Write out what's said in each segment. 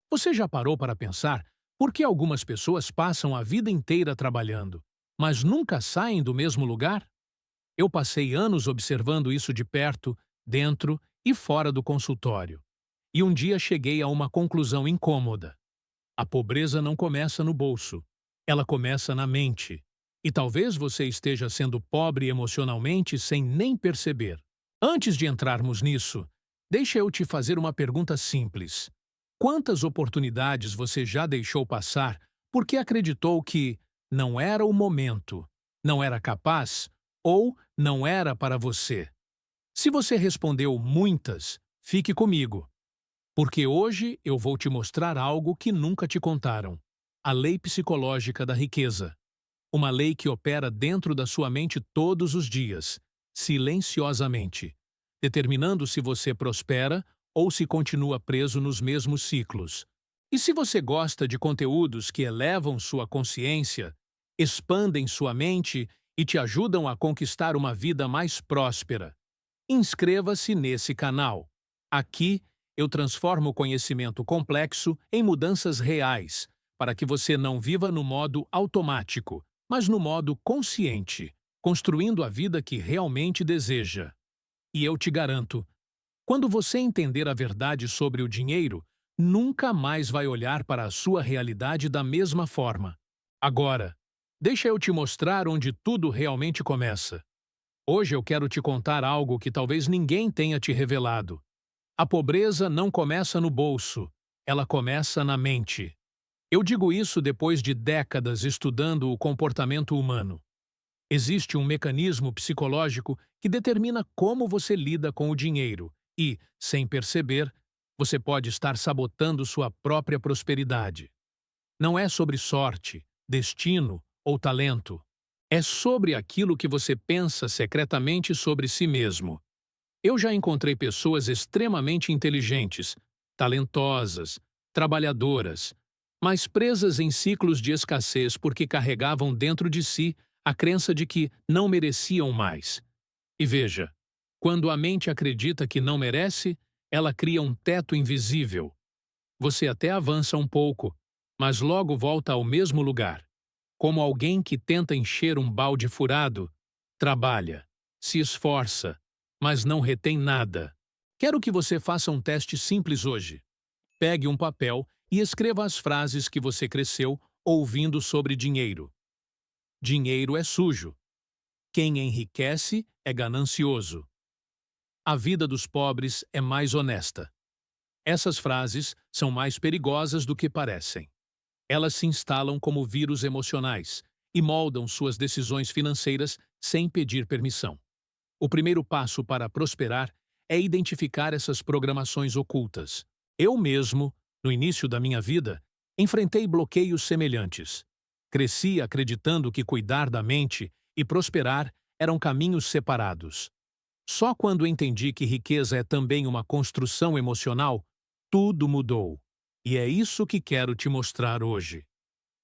Você já parou para pensar por que algumas pessoas passam a vida inteira trabalhando, mas nunca saem do mesmo lugar? Eu passei anos observando isso de perto, dentro e fora do consultório. E um dia cheguei a uma conclusão incômoda. A pobreza não começa no bolso, ela começa na mente. E talvez você esteja sendo pobre emocionalmente sem nem perceber. Antes de entrarmos nisso, deixa eu te fazer uma pergunta simples. Quantas oportunidades você já deixou passar porque acreditou que não era o momento, não era capaz ou não era para você? Se você respondeu muitas, fique comigo, porque hoje eu vou te mostrar algo que nunca te contaram: a lei psicológica da riqueza. Uma lei que opera dentro da sua mente todos os dias, silenciosamente, determinando se você prospera ou se continua preso nos mesmos ciclos. E se você gosta de conteúdos que elevam sua consciência, expandem sua mente e te ajudam a conquistar uma vida mais próspera, inscreva-se nesse canal. Aqui eu transformo o conhecimento complexo em mudanças reais, para que você não viva no modo automático, mas no modo consciente, construindo a vida que realmente deseja. E eu te garanto, quando você entender a verdade sobre o dinheiro, nunca mais vai olhar para a sua realidade da mesma forma. Agora, deixa eu te mostrar onde tudo realmente começa. Hoje eu quero te contar algo que talvez ninguém tenha te revelado. A pobreza não começa no bolso, ela começa na mente. Eu digo isso depois de décadas estudando o comportamento humano. Existe um mecanismo psicológico que determina como você lida com o dinheiro e, sem perceber, você pode estar sabotando sua própria prosperidade. Não é sobre sorte, destino ou talento. É sobre aquilo que você pensa secretamente sobre si mesmo. Eu já encontrei pessoas extremamente inteligentes, talentosas, trabalhadoras, mas presas em ciclos de escassez porque carregavam dentro de si a crença de que não mereciam mais. E veja, quando a mente acredita que não merece, ela cria um teto invisível. Você até avança um pouco, mas logo volta ao mesmo lugar. Como alguém que tenta encher um balde furado, trabalha, se esforça, mas não retém nada. Quero que você faça um teste simples hoje. Pegue um papel e escreva as frases que você cresceu ouvindo sobre dinheiro. Dinheiro é sujo. Quem enriquece é ganancioso. A vida dos pobres é mais honesta. Essas frases são mais perigosas do que parecem. Elas se instalam como vírus emocionais e moldam suas decisões financeiras sem pedir permissão. O primeiro passo para prosperar é identificar essas programações ocultas. Eu mesmo, no início da minha vida, enfrentei bloqueios semelhantes. Cresci acreditando que cuidar da mente e prosperar eram caminhos separados. Só quando entendi que riqueza é também uma construção emocional, tudo mudou. E é isso que quero te mostrar hoje.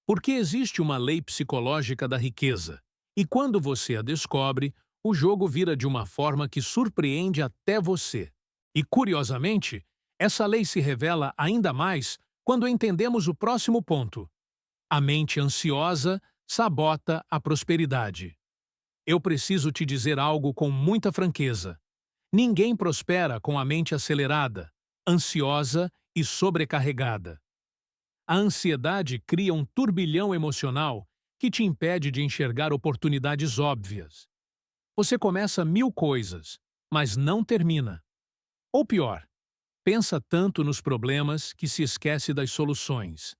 Porque existe uma lei psicológica da riqueza, e quando você a descobre, o jogo vira de uma forma que surpreende até você. E, curiosamente, essa lei se revela ainda mais quando entendemos o próximo ponto. A mente ansiosa sabota a prosperidade. Eu preciso te dizer algo com muita franqueza. Ninguém prospera com a mente acelerada, ansiosa e sobrecarregada. A ansiedade cria um turbilhão emocional que te impede de enxergar oportunidades óbvias. Você começa 1000 coisas, mas não termina. Ou pior, pensa tanto nos problemas que se esquece das soluções.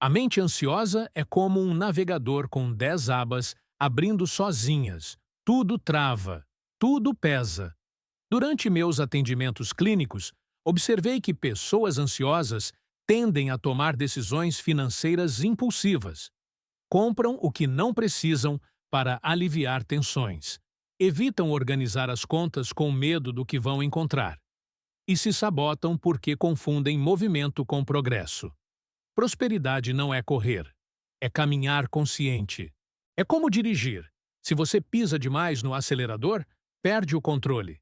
A mente ansiosa é como um navegador com 10 abas abrindo sozinhas. Tudo trava, tudo pesa. Durante meus atendimentos clínicos, observei que pessoas ansiosas tendem a tomar decisões financeiras impulsivas. Compram o que não precisam para aliviar tensões. Evitam organizar as contas com medo do que vão encontrar. E se sabotam porque confundem movimento com progresso. Prosperidade não é correr, é caminhar consciente. É como dirigir. Se você pisa demais no acelerador, perde o controle.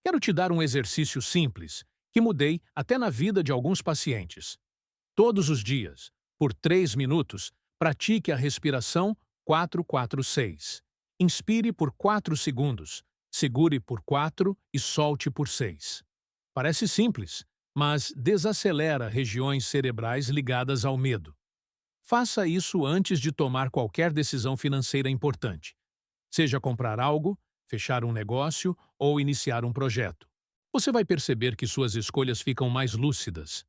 Quero te dar um exercício simples, que mudei até na vida de alguns pacientes. Todos os dias, por 3 minutos, pratique a respiração 4-4-6. Inspire por 4 segundos, segure por 4 e solte por 6. Parece simples, mas desacelera regiões cerebrais ligadas ao medo. Faça isso antes de tomar qualquer decisão financeira importante, seja comprar algo, fechar um negócio ou iniciar um projeto. Você vai perceber que suas escolhas ficam mais lúcidas.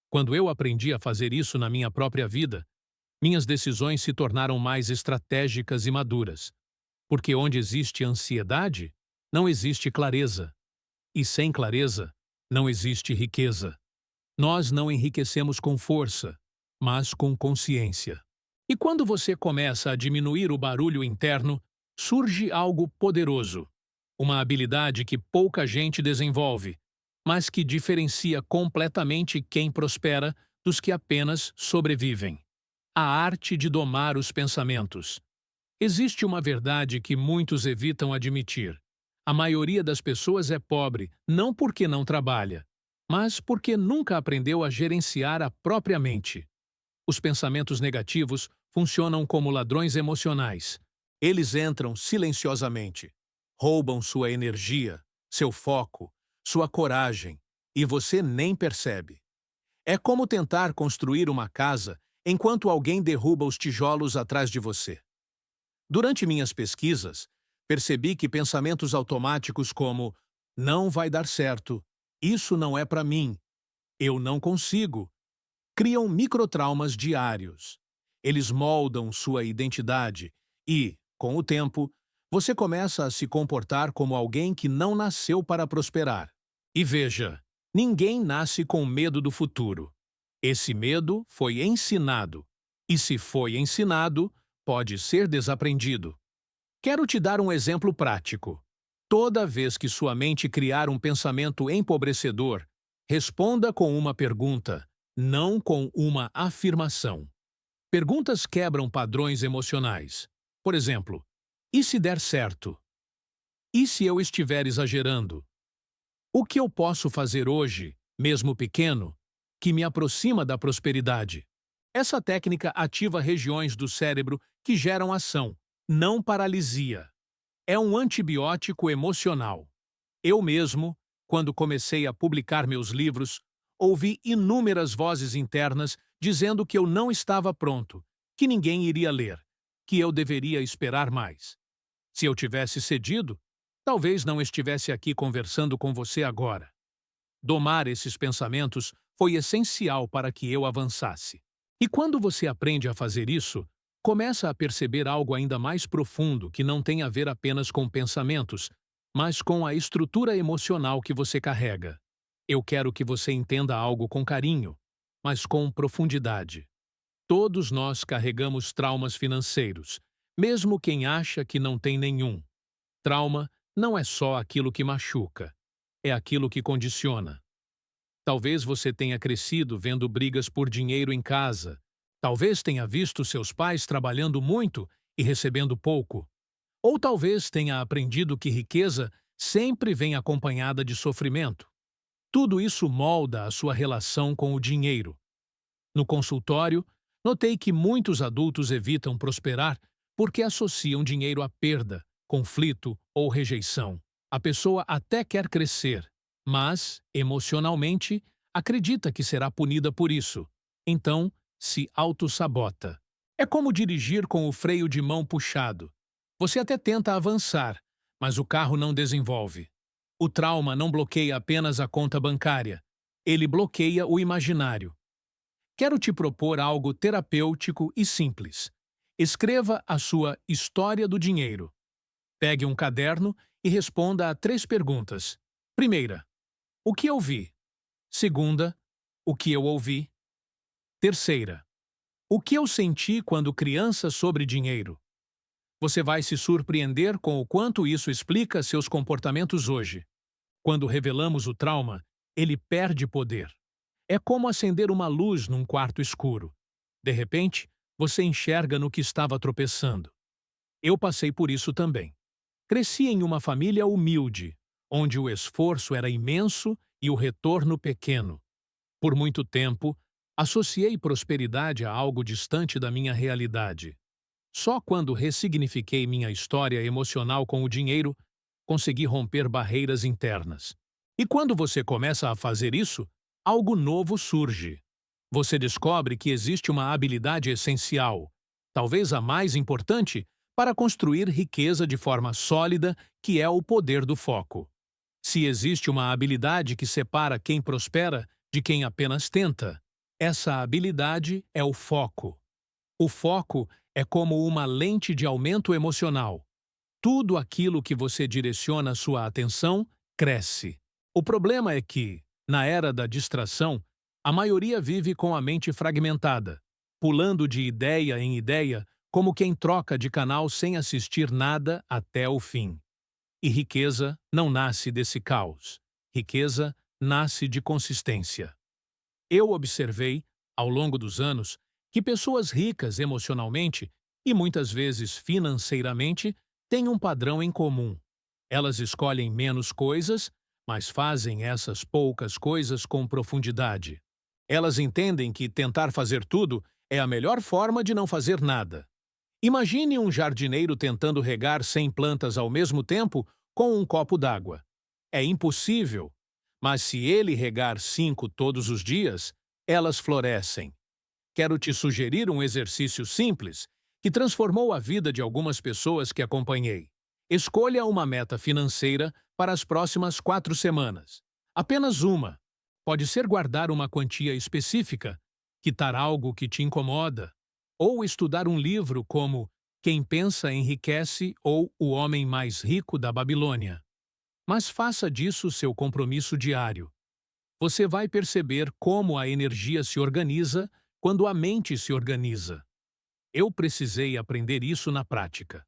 Quando eu aprendi a fazer isso na minha própria vida, minhas decisões se tornaram mais estratégicas e maduras. Porque onde existe ansiedade, não existe clareza. E sem clareza, não existe riqueza. Nós não enriquecemos com força, mas com consciência. E quando você começa a diminuir o barulho interno, surge algo poderoso. Uma habilidade que pouca gente desenvolve, mas que diferencia completamente quem prospera dos que apenas sobrevivem. A arte de domar os pensamentos. Existe uma verdade que muitos evitam admitir. A maioria das pessoas é pobre não porque não trabalha, mas porque nunca aprendeu a gerenciar a própria mente. Os pensamentos negativos funcionam como ladrões emocionais. Eles entram silenciosamente, roubam sua energia, seu foco, sua coragem, e você nem percebe. É como tentar construir uma casa enquanto alguém derruba os tijolos atrás de você. Durante minhas pesquisas, percebi que pensamentos automáticos como "não vai dar certo", "isso não é para mim", "eu não consigo", criam microtraumas diários. Eles moldam sua identidade e, com o tempo, você começa a se comportar como alguém que não nasceu para prosperar. E veja, ninguém nasce com medo do futuro. Esse medo foi ensinado. E se foi ensinado, pode ser desaprendido. Quero te dar um exemplo prático. Toda vez que sua mente criar um pensamento empobrecedor, responda com uma pergunta, não com uma afirmação. Perguntas quebram padrões emocionais. Por exemplo, e se der certo? E se eu estiver exagerando? O que eu posso fazer hoje, mesmo pequeno, que me aproxima da prosperidade? Essa técnica ativa regiões do cérebro que geram ação, não paralisia. É um antibiótico emocional. Eu mesmo, quando comecei a publicar meus livros, ouvi inúmeras vozes internas dizendo que eu não estava pronto, que ninguém iria ler, que eu deveria esperar mais. Se eu tivesse cedido, talvez não estivesse aqui conversando com você agora. Domar esses pensamentos foi essencial para que eu avançasse. E quando você aprende a fazer isso, começa a perceber algo ainda mais profundo que não tem a ver apenas com pensamentos, mas com a estrutura emocional que você carrega. Eu quero que você entenda algo com carinho, mas com profundidade. Todos nós carregamos traumas financeiros, mesmo quem acha que não tem nenhum. Trauma não é só aquilo que machuca, é aquilo que condiciona. Talvez você tenha crescido vendo brigas por dinheiro em casa. Talvez tenha visto seus pais trabalhando muito e recebendo pouco. Ou talvez tenha aprendido que riqueza sempre vem acompanhada de sofrimento. Tudo isso molda a sua relação com o dinheiro. No consultório, notei que muitos adultos evitam prosperar porque associam dinheiro à perda, conflito ou rejeição. A pessoa até quer crescer, mas, emocionalmente, acredita que será punida por isso. Então, se autossabota. É como dirigir com o freio de mão puxado. Você até tenta avançar, mas o carro não desenvolve. O trauma não bloqueia apenas a conta bancária. Ele bloqueia o imaginário. Quero te propor algo terapêutico e simples. Escreva a sua história do dinheiro. Pegue um caderno e responda a 3 perguntas. Primeira, o que eu vi? Segunda, o que eu ouvi? Terceira, o que eu senti quando criança sobre dinheiro? Você vai se surpreender com o quanto isso explica seus comportamentos hoje. Quando revelamos o trauma, ele perde poder. É como acender uma luz num quarto escuro. De repente, você enxerga no que estava tropeçando. Eu passei por isso também. Cresci em uma família humilde, onde o esforço era imenso e o retorno pequeno. Por muito tempo, Associei prosperidade a algo distante da minha realidade. Só quando ressignifiquei minha história emocional com o dinheiro, consegui romper barreiras internas. E quando você começa a fazer isso, algo novo surge. Você descobre que existe uma habilidade essencial, talvez a mais importante, para construir riqueza de forma sólida, que é o poder do foco. Se existe uma habilidade que separa quem prospera de quem apenas tenta, essa habilidade é o foco. O foco é como uma lente de aumento emocional. Tudo aquilo que você direciona sua atenção cresce. O problema é que, na era da distração, a maioria vive com a mente fragmentada, pulando de ideia em ideia, como quem troca de canal sem assistir nada até o fim. E riqueza não nasce desse caos. Riqueza nasce de consistência. Eu observei, ao longo dos anos, que pessoas ricas emocionalmente e muitas vezes financeiramente têm um padrão em comum. Elas escolhem menos coisas, mas fazem essas poucas coisas com profundidade. Elas entendem que tentar fazer tudo é a melhor forma de não fazer nada. Imagine um jardineiro tentando regar 100 plantas ao mesmo tempo com um copo d'água. É impossível, mas se ele regar 5 todos os dias, elas florescem. Quero te sugerir um exercício simples que transformou a vida de algumas pessoas que acompanhei. Escolha uma meta financeira para as próximas 4 semanas. Apenas uma. Pode ser guardar uma quantia específica, quitar algo que te incomoda, ou estudar um livro como Quem Pensa Enriquece ou O Homem Mais Rico da Babilônia. Mas faça disso seu compromisso diário. Você vai perceber como a energia se organiza quando a mente se organiza. Eu precisei aprender isso na prática.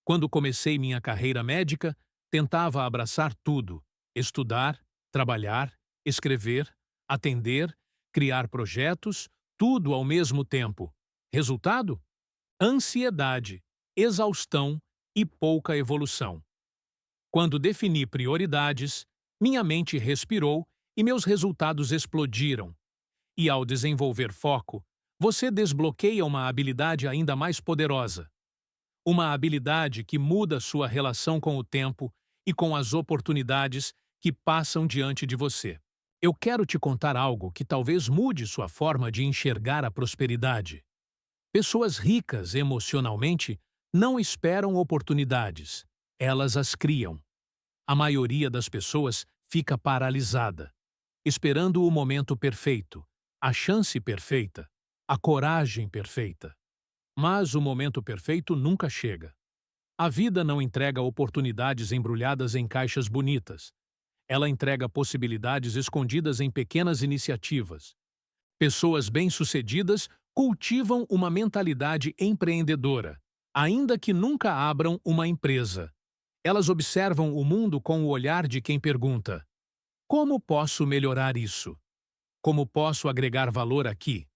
Quando comecei minha carreira médica, tentava abraçar tudo: estudar, trabalhar, escrever, atender, criar projetos, tudo ao mesmo tempo. Resultado? Ansiedade, exaustão e pouca evolução. Quando defini prioridades, minha mente respirou e meus resultados explodiram. E ao desenvolver foco, você desbloqueia uma habilidade ainda mais poderosa. Uma habilidade que muda sua relação com o tempo e com as oportunidades que passam diante de você. Eu quero te contar algo que talvez mude sua forma de enxergar a prosperidade. Pessoas ricas emocionalmente não esperam oportunidades, elas as criam. A maioria das pessoas fica paralisada, esperando o momento perfeito, a chance perfeita, a coragem perfeita. Mas o momento perfeito nunca chega. A vida não entrega oportunidades embrulhadas em caixas bonitas. Ela entrega possibilidades escondidas em pequenas iniciativas. Pessoas bem-sucedidas cultivam uma mentalidade empreendedora, ainda que nunca abram uma empresa. Elas observam o mundo com o olhar de quem pergunta: como posso melhorar isso? Como posso agregar valor aqui?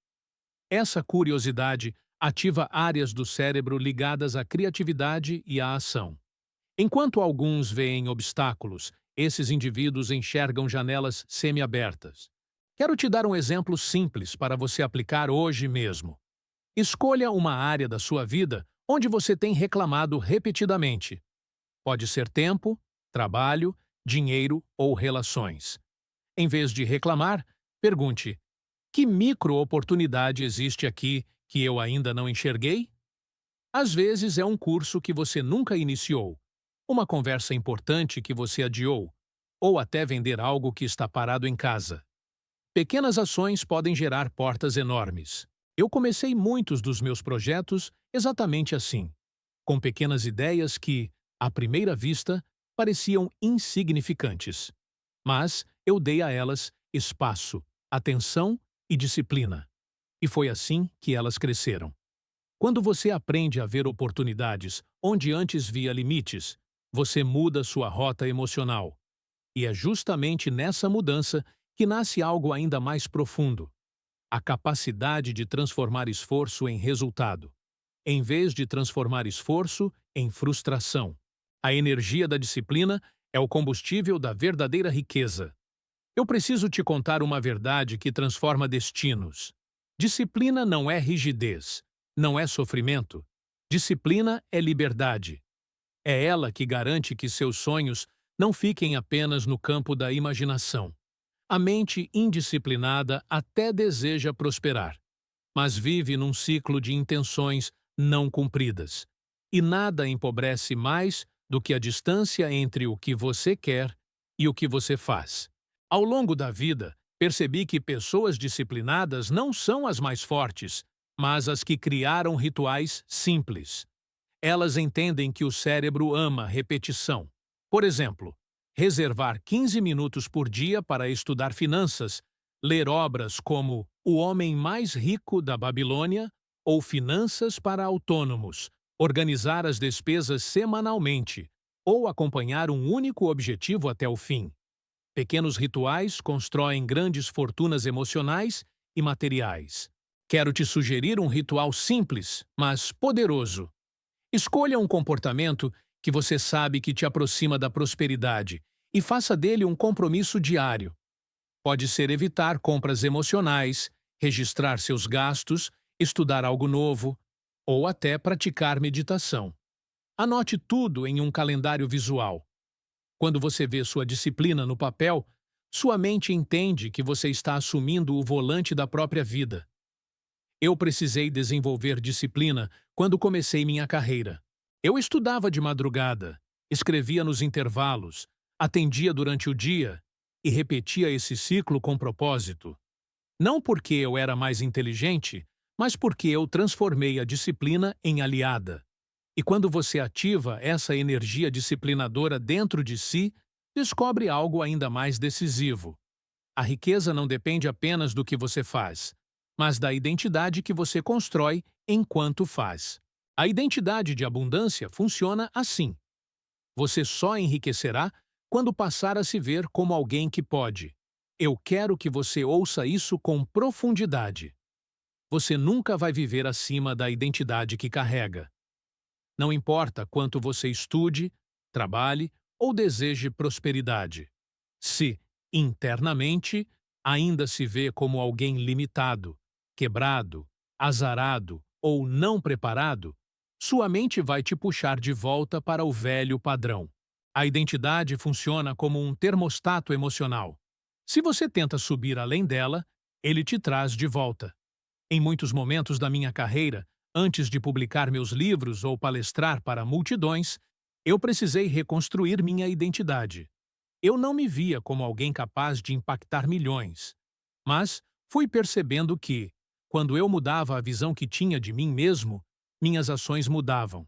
Essa curiosidade ativa áreas do cérebro ligadas à criatividade e à ação. Enquanto alguns veem obstáculos, esses indivíduos enxergam janelas semi-abertas. Quero te dar um exemplo simples para você aplicar hoje mesmo. Escolha uma área da sua vida onde você tem reclamado repetidamente. Pode ser tempo, trabalho, dinheiro ou relações. Em vez de reclamar, pergunte: que micro-oportunidade existe aqui que eu ainda não enxerguei? Às vezes é um curso que você nunca iniciou, uma conversa importante que você adiou, ou até vender algo que está parado em casa. Pequenas ações podem gerar portas enormes. Eu comecei muitos dos meus projetos exatamente assim, com pequenas ideias que, à primeira vista, pareciam insignificantes. Mas eu dei a elas espaço, atenção e disciplina. E foi assim que elas cresceram. Quando você aprende a ver oportunidades onde antes via limites, você muda sua rota emocional. E é justamente nessa mudança que nasce algo ainda mais profundo: a capacidade de transformar esforço em resultado, em vez de transformar esforço em frustração. A energia da disciplina é o combustível da verdadeira riqueza. Eu preciso te contar uma verdade que transforma destinos. Disciplina não é rigidez, não é sofrimento. Disciplina é liberdade. É ela que garante que seus sonhos não fiquem apenas no campo da imaginação. A mente indisciplinada até deseja prosperar, mas vive num ciclo de intenções não cumpridas. E nada empobrece mais do que a distância entre o que você quer e o que você faz. Ao longo da vida, percebi que pessoas disciplinadas não são as mais fortes, mas as que criaram rituais simples. Elas entendem que o cérebro ama repetição. Por exemplo, reservar 15 minutos por dia para estudar finanças, ler obras como O Homem Mais Rico da Babilônia ou Finanças para Autônomos, organizar as despesas semanalmente ou acompanhar um único objetivo até o fim. Pequenos rituais constroem grandes fortunas emocionais e materiais. Quero te sugerir um ritual simples, mas poderoso. Escolha um comportamento que você sabe que te aproxima da prosperidade e faça dele um compromisso diário. Pode ser evitar compras emocionais, registrar seus gastos, estudar algo novo ou até praticar meditação. Anote tudo em um calendário visual. Quando você vê sua disciplina no papel, sua mente entende que você está assumindo o volante da própria vida. Eu precisei desenvolver disciplina quando comecei minha carreira. Eu estudava de madrugada, escrevia nos intervalos, atendia durante o dia e repetia esse ciclo com propósito. Não porque eu era mais inteligente, mas porque eu transformei a disciplina em aliada. E quando você ativa essa energia disciplinadora dentro de si, descobre algo ainda mais decisivo. A riqueza não depende apenas do que você faz, mas da identidade que você constrói enquanto faz. A identidade de abundância funciona assim. Você só enriquecerá quando passar a se ver como alguém que pode. Eu quero que você ouça isso com profundidade. Você nunca vai viver acima da identidade que carrega. Não importa quanto você estude, trabalhe ou deseje prosperidade. Se, internamente, ainda se vê como alguém limitado, quebrado, azarado ou não preparado, sua mente vai te puxar de volta para o velho padrão. A identidade funciona como um termostato emocional. Se você tenta subir além dela, ele te traz de volta. Em muitos momentos da minha carreira, antes de publicar meus livros ou palestrar para multidões, eu precisei reconstruir minha identidade. Eu não me via como alguém capaz de impactar milhões, mas fui percebendo que, quando eu mudava a visão que tinha de mim mesmo, minhas ações mudavam.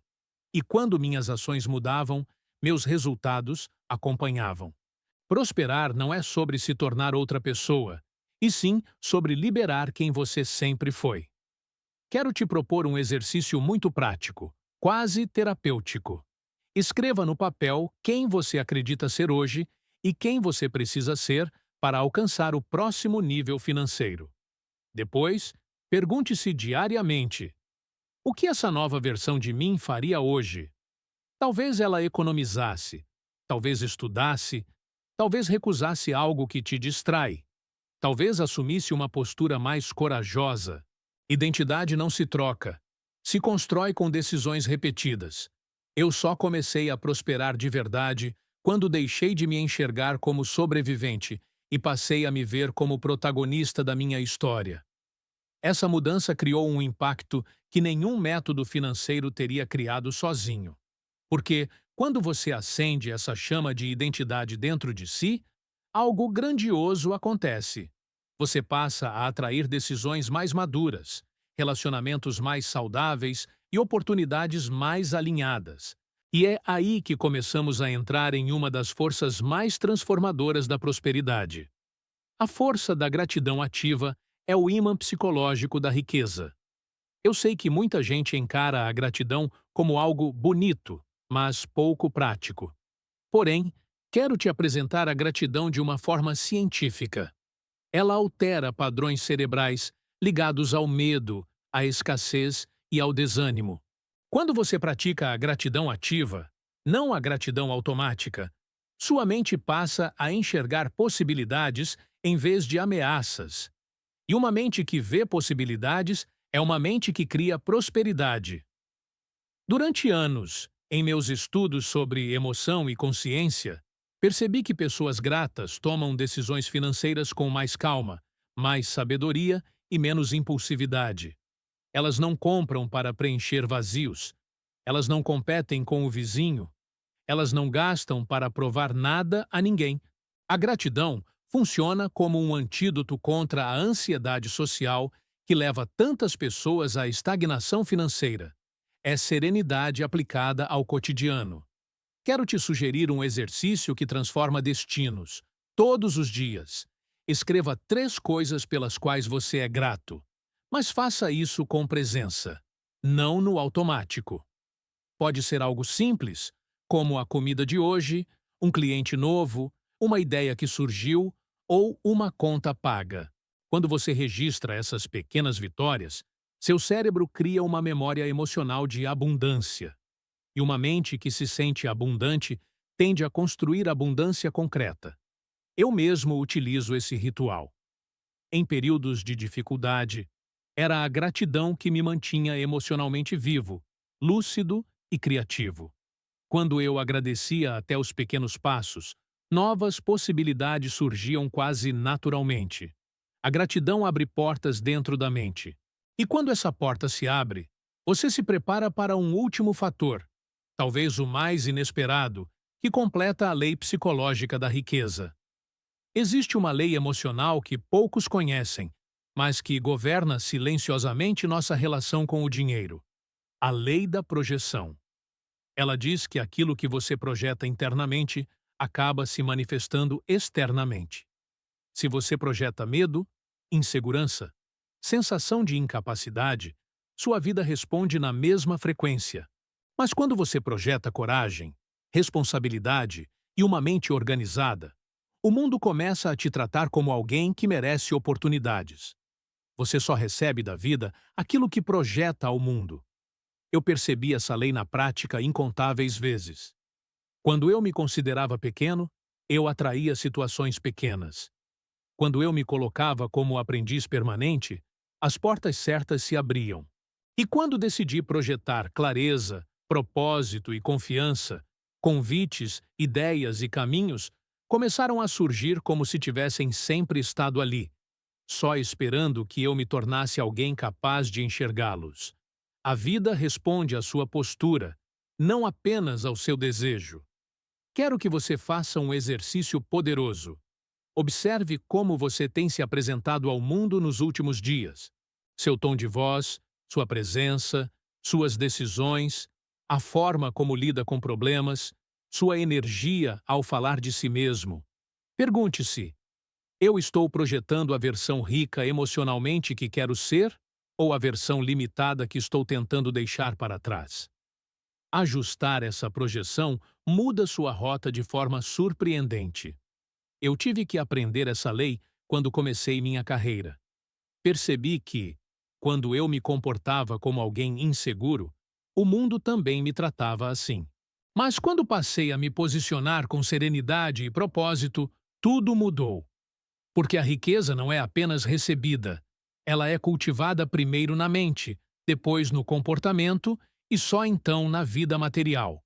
E quando minhas ações mudavam, meus resultados acompanhavam. Prosperar não é sobre se tornar outra pessoa, e sim sobre liberar quem você sempre foi. Quero te propor um exercício muito prático, quase terapêutico. Escreva no papel quem você acredita ser hoje e quem você precisa ser para alcançar o próximo nível financeiro. Depois, pergunte-se diariamente: o que essa nova versão de mim faria hoje? Talvez ela economizasse, talvez estudasse, talvez recusasse algo que te distrai, talvez assumisse uma postura mais corajosa. Identidade não se troca, se constrói com decisões repetidas. Eu só comecei a prosperar de verdade quando deixei de me enxergar como sobrevivente e passei a me ver como protagonista da minha história. Essa mudança criou um impacto que nenhum método financeiro teria criado sozinho. Porque, quando você acende essa chama de identidade dentro de si, algo grandioso acontece. Você passa a atrair decisões mais maduras, relacionamentos mais saudáveis e oportunidades mais alinhadas. E é aí que começamos a entrar em uma das forças mais transformadoras da prosperidade. A força da gratidão ativa é o ímã psicológico da riqueza. Eu sei que muita gente encara a gratidão como algo bonito, mas pouco prático. Porém, quero te apresentar a gratidão de uma forma científica. Ela altera padrões cerebrais ligados ao medo, à escassez e ao desânimo. Quando você pratica a gratidão ativa, não a gratidão automática, sua mente passa a enxergar possibilidades em vez de ameaças. E uma mente que vê possibilidades é uma mente que cria prosperidade. Durante anos, em meus estudos sobre emoção e consciência, percebi que pessoas gratas tomam decisões financeiras com mais calma, mais sabedoria e menos impulsividade. Elas não compram para preencher vazios. Elas não competem com o vizinho. Elas não gastam para provar nada a ninguém. A gratidão funciona como um antídoto contra a ansiedade social que leva tantas pessoas à estagnação financeira. É serenidade aplicada ao cotidiano. Quero te sugerir um exercício que transforma destinos. Todos os dias. Escreva 3 coisas pelas quais você é grato. Mas faça isso com presença, não no automático. Pode ser algo simples, como a comida de hoje, um cliente novo, uma ideia que surgiu ou uma conta paga. Quando você registra essas pequenas vitórias, seu cérebro cria uma memória emocional de abundância. E uma mente que se sente abundante tende a construir abundância concreta. Eu mesmo utilizo esse ritual. Em períodos de dificuldade, era a gratidão que me mantinha emocionalmente vivo, lúcido e criativo. Quando eu agradecia até os pequenos passos, novas possibilidades surgiam quase naturalmente. A gratidão abre portas dentro da mente. E quando essa porta se abre, você se prepara para um último fator, talvez o mais inesperado, que completa a lei psicológica da riqueza. Existe uma lei emocional que poucos conhecem, mas que governa silenciosamente nossa relação com o dinheiro. A lei da projeção. Ela diz que aquilo que você projeta internamente acaba se manifestando externamente. Se você projeta medo, insegurança, sensação de incapacidade, sua vida responde na mesma frequência. Mas quando você projeta coragem, responsabilidade e uma mente organizada, o mundo começa a te tratar como alguém que merece oportunidades. Você só recebe da vida aquilo que projeta ao mundo. Eu percebi essa lei na prática incontáveis vezes. Quando eu me considerava pequeno, eu atraía situações pequenas. Quando eu me colocava como aprendiz permanente, as portas certas se abriam. E quando decidi projetar clareza, propósito e confiança, convites, ideias e caminhos começaram a surgir como se tivessem sempre estado ali, só esperando que eu me tornasse alguém capaz de enxergá-los. A vida responde à sua postura, não apenas ao seu desejo. Quero que você faça um exercício poderoso. Observe como você tem se apresentado ao mundo nos últimos dias. Seu tom de voz, sua presença, suas decisões, a forma como lida com problemas, sua energia ao falar de si mesmo. Pergunte-se: eu estou projetando a versão rica emocionalmente que quero ser ou a versão limitada que estou tentando deixar para trás? Ajustar essa projeção muda sua rota de forma surpreendente. Eu tive que aprender essa lei quando comecei minha carreira. Percebi que, quando eu me comportava como alguém inseguro, o mundo também me tratava assim. Mas quando passei a me posicionar com serenidade e propósito, tudo mudou. Porque a riqueza não é apenas recebida, ela é cultivada primeiro na mente, depois no comportamento e só então na vida material.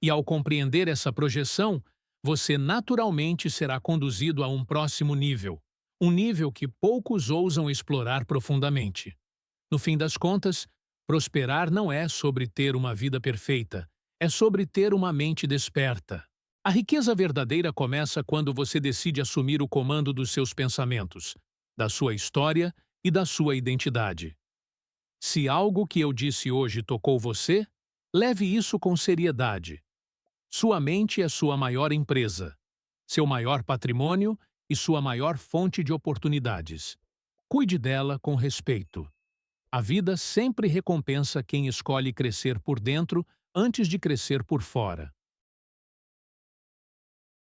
E ao compreender essa projeção, você naturalmente será conduzido a um próximo nível, um nível que poucos ousam explorar profundamente. No fim das contas, prosperar não é sobre ter uma vida perfeita, é sobre ter uma mente desperta. A riqueza verdadeira começa quando você decide assumir o comando dos seus pensamentos, da sua história e da sua identidade. Se algo que eu disse hoje tocou você, leve isso com seriedade. Sua mente é sua maior empresa, seu maior patrimônio e sua maior fonte de oportunidades. Cuide dela com respeito. A vida sempre recompensa quem escolhe crescer por dentro antes de crescer por fora.